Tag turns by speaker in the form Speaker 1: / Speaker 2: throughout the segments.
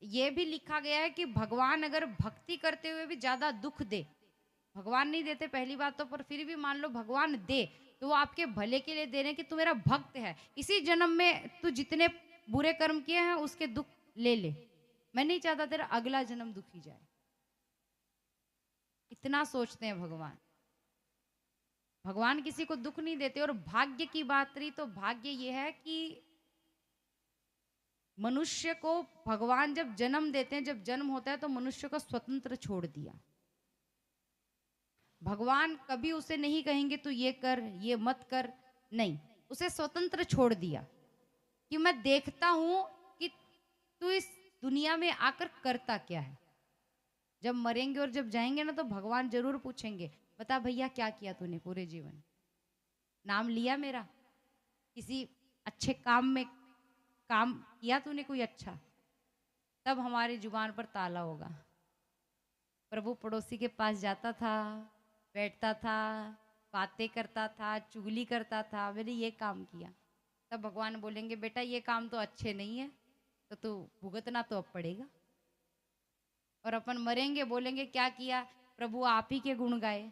Speaker 1: ये भी लिखा गया है कि भगवान अगर भक्ति करते हुए भी ज्यादा दुख दे, भगवान नहीं देते पहली बात तो, पर फिर भी मान लो भगवान दे तो वो आपके भले के लिए दे रहे हैं कि तू मेरा भक्त है, इसी जन्म में तू जितने बुरे कर्म किए हैं उसके दुख ले ले, मैं नहीं चाहता तेरा अगला जन्म दुखी जाए। इतना सोचते हैं भगवान। भगवान किसी को दुख नहीं देते। और भाग्य की बात रही तो भाग्य ये है कि मनुष्य को भगवान जब जन्म देते हैं, जब जन्म होता है तो मनुष्य को स्वतंत्र छोड़ दिया। भगवान कभी उसे नहीं कहेंगे तू ये कर ये मत कर, नहीं, उसे स्वतंत्र छोड़ दिया कि मैं देखता हूं कि तू इस दुनिया में आकर करता क्या है। जब मरेंगे और जब जाएंगे ना तो भगवान जरूर पूछेंगे, बता भैया क्या किया तूने पूरे जीवन, नाम लिया मेरा, किसी अच्छे काम में काम किया तूने कोई अच्छा, तब हमारी जुबान पर ताला होगा। प्रभु पड़ोसी के पास जाता था, बैठता था, बातें करता था, चुगली करता था, मैंने ये काम किया, तब भगवान बोलेंगे बेटा ये काम तो अच्छे नहीं है, तो तू भुगतना तो अब पड़ेगा। और अपन मरेंगे बोलेंगे क्या किया, प्रभु आप ही के गुण गाए,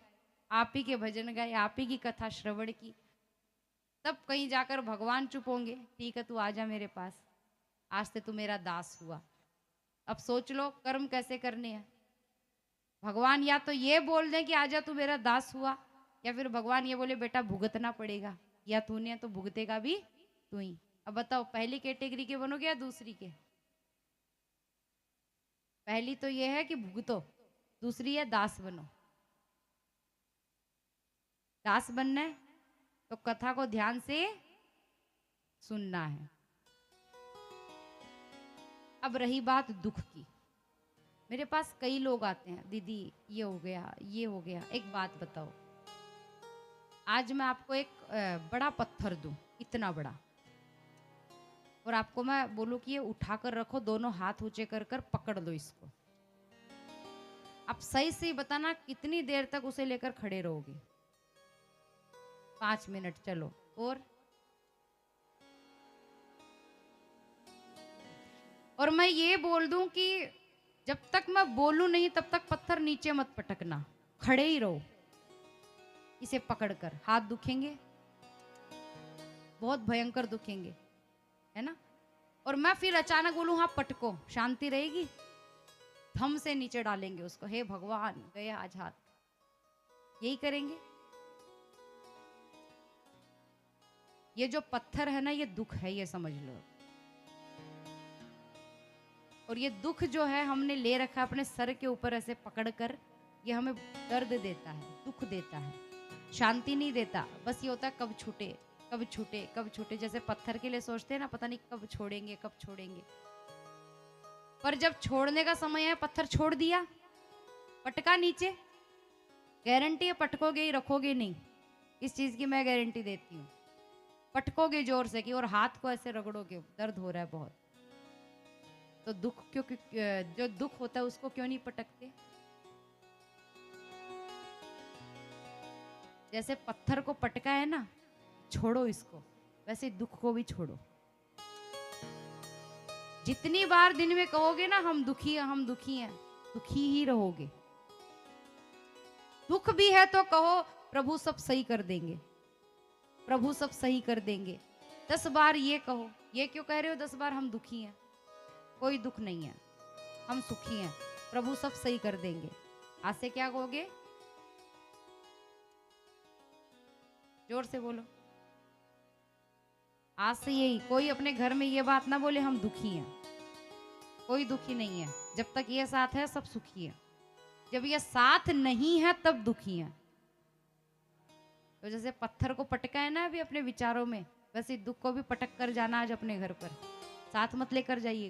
Speaker 1: आप ही के भजन गाए, आप ही की कथा श्रवण की, तब कहीं जाकर भगवान चुप होंगे, ठीक है तू आजा मेरे पास, आज से तू मेरा दास हुआ। अब सोच लो कर्म कैसे करने हैं। भगवान या तो ये बोल दें कि आजा तू मेरा दास हुआ, या फिर भगवान ये बोले बेटा भुगतना पड़ेगा, या तूने तो भुगतेगा भी तू ही। अब बताओ पहली कैटेगरी के बनोगे या दूसरी के। पहली तो ये है कि भुगतो, दूसरी है दास बनो। दास बनना है तो कथा को ध्यान से सुनना है। अब रही बात दुख की, मेरे पास कई लोग आते हैं, दीदी ये हो गया ये हो गया। एक बात बताओ, आज मैं आपको एक बड़ा पत्थर दूं, इतना बड़ा, और आपको मैं बोलूं कि ये उठाकर रखो, दोनों हाथ ऊंचे कर कर पकड़ लो इसको, आप सही से बताना कितनी देर तक उसे लेकर खड़े रहोगे। 5 मिनट, चलो। और मैं ये बोल दूं कि जब तक मैं बोलूं नहीं तब तक पत्थर नीचे मत पटकना, खड़े ही रहो इसे पकड़कर। हाथ दुखेंगे, बहुत भयंकर दुखेंगे, है ना। और मैं फिर अचानक बोलूं हाँ पटको, शांति रहेगी, थम से नीचे डालेंगे उसको, हे भगवान गया आज हाथ, यही करेंगे। ये जो पत्थर है ना ये दुख है, ये समझ लो। और ये दुख जो है हमने ले रखा अपने सर के ऊपर ऐसे पकड़कर, ये हमें दर्द देता है, दुख देता है, शांति नहीं देता। बस ये होता है कब छूटे कब छूटे कब छूटे, जैसे पत्थर के लिए सोचते हैं ना, पता नहीं कब छोड़ेंगे कब छोड़ेंगे। पर जब छोड़ने का समय है, पत्थर छोड़ दिया, पटका नीचे, गारंटी है पटकोगे ही, रखोगे नहीं, इस चीज की मैं गारंटी देती हूँ। पटकोगे जोर से कि और हाथ को ऐसे रगड़ोगे, दर्द हो रहा है बहुत, तो दुख क्यों, जो दुख होता है उसको क्यों नहीं पटकते। जैसे पत्थर को पटका है ना, छोड़ो इसको, वैसे दुख को भी छोड़ो। जितनी बार दिन में कहोगे ना हम दुखी हैं हम दुखी हैं, दुखी ही रहोगे। दुख भी है तो कहो प्रभु सब सही कर देंगे, प्रभु सब सही कर देंगे। 10 बार ये कहो, ये क्यों कह रहे हो 10 बार हम दुखी हैं, कोई दुख नहीं है, हम सुखी हैं, प्रभु सब सही कर देंगे। आज से क्या कहोगे, जोर से बोलो। आज से यही, कोई अपने घर में ये बात ना बोले हम दुखी हैं, कोई दुखी नहीं है। जब तक ये साथ है सब सुखी है, जब ये साथ नहीं है तब दुखी है। तो जैसे पत्थर को पटका है ना अभी अपने विचारों में, वैसे दुख को भी पटक कर जाना आज अपने घर पर, साथ मत लेकर जाइएगा।